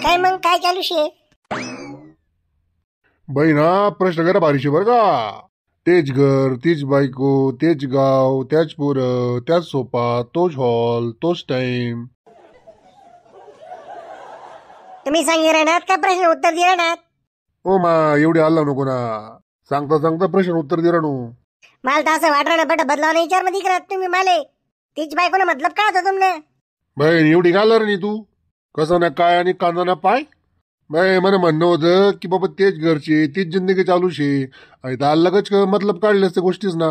काय मग काय चालू शे? बाई ना प्रश्न करा भारीशे बर का. तेच घर, तीच बायको, तेच गाव, त्याच पोरं, त्याच सोफा, तोच हॉल, तोच टाइम. तुम्ही सांगी राहणार का प्रश्न उत्तर दे राहणार? ओ मा एवढी हल्ला नको ना. सांगता सांगता प्रश्न उत्तर दे राहू. मला तर असं वाटलं बट बदलावणे विचार मध्ये करत तुम्ही माले. तीच बायको मतलब काय होतं तुमने? बाई एवढी घालणार नाही तू. कसं ना काय आणि कांदा ना पाय. बाई मला म्हणणं होतं की बाबा तेच घरचे तीच जिंदगी चालू शे आणि तर अलगच मतलब काढले त्या गोष्टीच ना.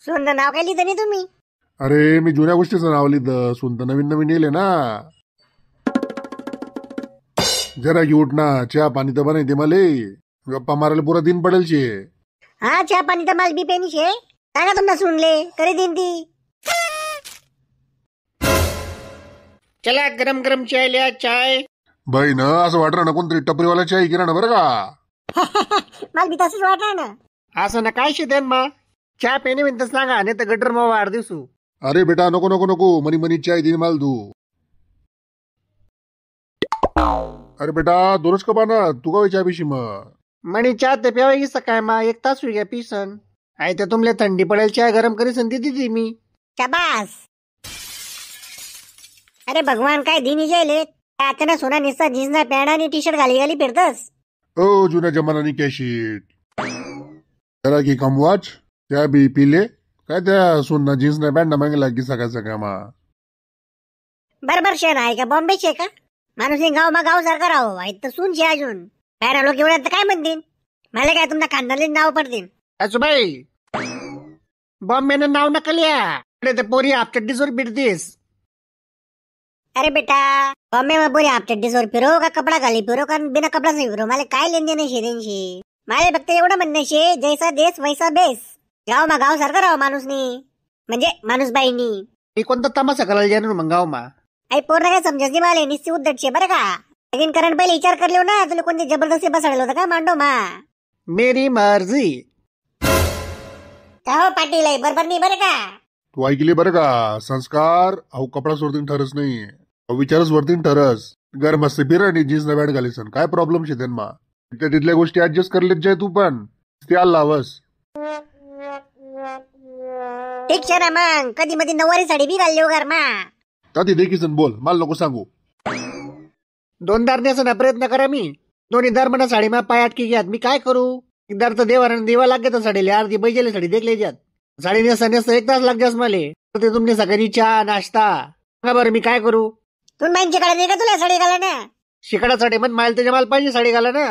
सुंदर नाव काय लिहितं नाही तुम्ही? अरे मी जुन्या गोष्टीचं नाव लिहिलं. सुनत नवीन नवीन येले ना. जरा की उठ ना. चहा पाणी तर बनायते मले. गप्पा मारायला पुरा दिन पडेल शे. हा चहा पाणी तर मला बी पेनी शे. सांगा तुमना सुनले करे दिन ती. चला गरम गरम चाय लिया चाय. बाई ना असं वाटलं ना कोणतरी टपरीवाला चाय गिरा ना बरं का. मला बी तसंच वाटलं ना. असं ना काय शिदेन मा. चहा पेने म्हणत सांगा नाही तर गटर मग वाढ दिवसू. अरे बेटा नको नको नको मनी मनी चाय दिन माल तू. अरे बेटा दोनच कपा ना तू का चहा पिशी मग. म्हणे चहा ते प्यावा सकाळ मा 1 तास होई गया पिसन. आई तर तुमले थंडी पडेल चाय गरम करी संधी दी मी. शाबास. अरे भगवान काय दिन जेले. आता सोना निस्ता जीन्स पॅन्ट आणि टी शर्ट घाली घाली फिरतस. ओ जुन्या जमानानी कॅशिट. जरा की कमवाच त्या बी पिले काय त्या सुनना जीन्स ना पॅन्ट मागे लागी सकाळ सकाळ मा. बरोबर शे आहे का बॉम्बे शे का? माणूस गाव मा गाव सारखा राहो आहे तर सून शे अजून. पॅरा लोक एवढ्यात काय म्हणतील? मला काय तुमच्या खानदानी नाव पडतील. आजूबाई बॉम्बेने नाव नका लिया. ते पोरी आपचड्डीसवर बिडतीस. अरे बेटा बॉम्बे में पूरी आप चड्डी सौर फिरो का कपडा घाली फिरो का बिना कपडा से फिरो. मला काय लेन देणे शे त्यांशी. मला फक्त एवढं म्हणणं शे जैसा देश वैसा बेस. गाव मा गाव सारखं राहो माणूसनी म्हणजे माणूस बाईनी. मी कोणता तमाशा करायला जाणार मग गाव मा. आई पोरना काय समजायची मला निस्ती उद्धट शे बरं का. लेकिन करण पहिले विचार कर लियो ना. तुला कोणती जबरदस्ती बसवलं होतं का मांडो मा. मेरी मर्जी. का हो पाटील आहे बरोबर नाही बरं का. तू ऐकली बरं का. संस्कार अहो कपडा सोडतीन ठरस नाही. विचारच वरतीन ठरस. घर मस्त फिर आणि जीन्स ना पॅन्ट घालीसन काय प्रॉब्लेम शे त्यांना. तिथल्या गोष्टी ऍडजस्ट करलेत जाय तू पण. ते लावस. ठीक शे ना मग कधी मध्ये नऊवारी साडी बी घालली घर मा. ताती देखीसन बोल मला नको सांगू. 2 दार नेसण्याचा प्रयत्न करा मी. दोन्ही दार म्हणा साडी मा पाय अटकी घ्यात मी काय करू. एकदार तर देवा लागत साडीला अर्धी बैजेले साडी देखले जात. साडी नेसता 1 तास लागजास मले. ते तुमने सकाळी चहा नाश्ता सांगा बरं मी काय करू. तू बाईंच्याकडे दे का तुला साडी घाला ना. शिकाडासाठी मग माल त्याच्या माल पाहिजे साडी घाला ना.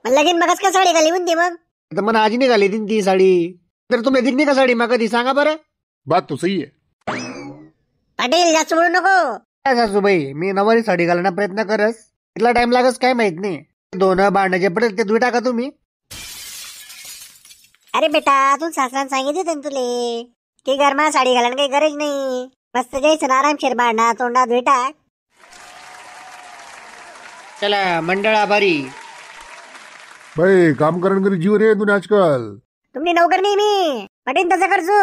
लगीन मगच का साडी घाली होती मग. तर मला आजी निघाली ती साडी. तर तुम्ही दिखली का साडी मग कधी सांगा बरं. बात तो सही आहे. पाटील जास्त बोलू नको. काय सासूबाई मी नवारी साडी घालण्याचा प्रयत्न करस. इतला टाइम लागस काय माहित नाही. 2 भांड्याचे पडेल ते धुई टाका तुम्ही. अरे बेटा तू सासऱ्यानं सांगितलं ना तुले की घरमा साडी घालायला काही गरज नाही. मस्त जायचं आरामशीर भांडा तोंडा धुई टाक. चला मंडळ आभारी. बाई काम करण करी जीव रे तुने आजकाल. तुम्ही नोकर नाही मी पटेन तसं करजो.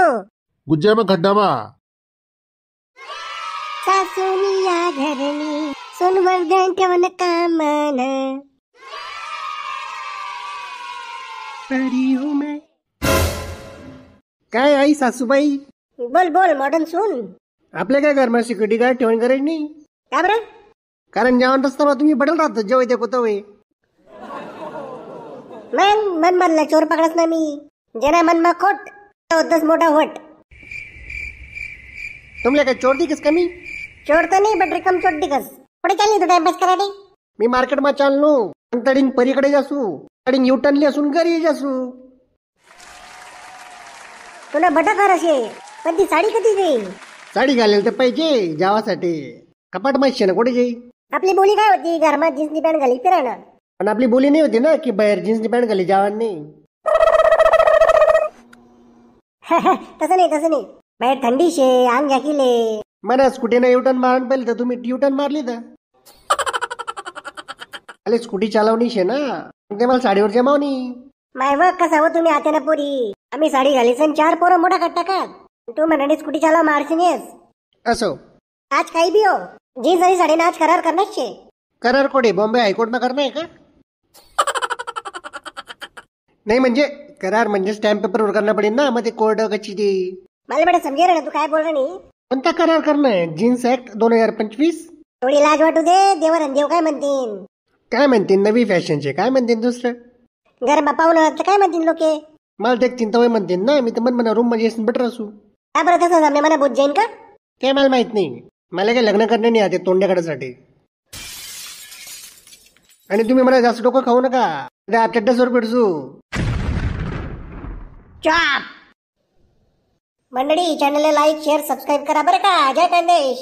गुज्जा मग खड्डा मा. सासूनी या घरनी सोनवर्धन ठेवण कामन. काय आई सासूबाई. बोल बोल मॉडर्न सुन. आपल्या काय घरमा सिक्युरिटी गार्ड ठेवून गरज नाही. का बरं. कारण जेवण रस्ता तुम्ही बदल राहत जेव्हा ते कोतवे. मग मन बनला चोर पकडत ना मी. जेना मन मग खोट होतच मोठा होट. तुमल्या काय चोर दिकस कमी. चोर तर नाही बट रिकम चोट दिकस. पुढे चालली तू टाइमपास करायला. मी मार्केट मा चाललो. तडिंग परीकडे जासू. तडिंग युटर्नली असून घरी जासू. तुला बटाकार असे पण ती साडी कधी देईल. साडी घालेल तर पाहिजे जावासाठी. कपाट माहिती ना कुठे जाई. आपली बोली काय होती घरमा जीन्सनी पॅन्ट घाली फिरायला. पण आपली बोली नाही होती ना की बाहेर जीन्सनी पॅन्ट घाली जावान नाही. तसं नाही बाहेर थंडी शे अंग घ्याकिले. मला स्कूटीने युटर्न मारून पाहिलं तर तुम्ही युटर्न मारली तर. अरे स्कूटी चालवणी शे ना ते मला साडीवर जमावणी. माय व कसा हो तुम्ही आते ना पोरी. आम्ही साडी घालीसन 4 पोरं मोठा कट्टा का. तू म्हणाली स्कूटी चालव मारशीन येस. असो. आज काही बी हो, जीन्स आणि साडीने आज करार करण्याच शे. करार कोठे बॉम्बे हायकोर्टમાં करणं आहे का? नाही म्हणजे करार म्हणजे स्टॅम्प पेपरवर करणं पडेल ना, मग ते कोर्ट कचेरी. मला बेटा समजे ना तू काय बोल रहा नाही. कोणता करार करणं आहे? Genes act 2025. थोडी लाज वाटू दे, देवर आणि देव काय म्हणतील. काय म्हणतील नवी फॅशनचे, काय म्हणतील दुसरं. घर पाहुणं तर काय म्हणतील लोके. मला ते एक चिंता होय म्हणतील ना, मी तर म्हणा रूम मध्ये बेटर असू. काय बरं तसं जमले मला बोध जाईन का. ते मला माहित नाही, मला काय लग्न करणे नाही आते तोंड्याकडेसाठी. आणि तुम्ही मला जास्त डोकं खाऊ नका, आपल्या ड्रेसवर भेटू. चाप मंडळी, चॅनलला लाईक शेअर सबस्क्राईब करा बरं का. जय खानदेश.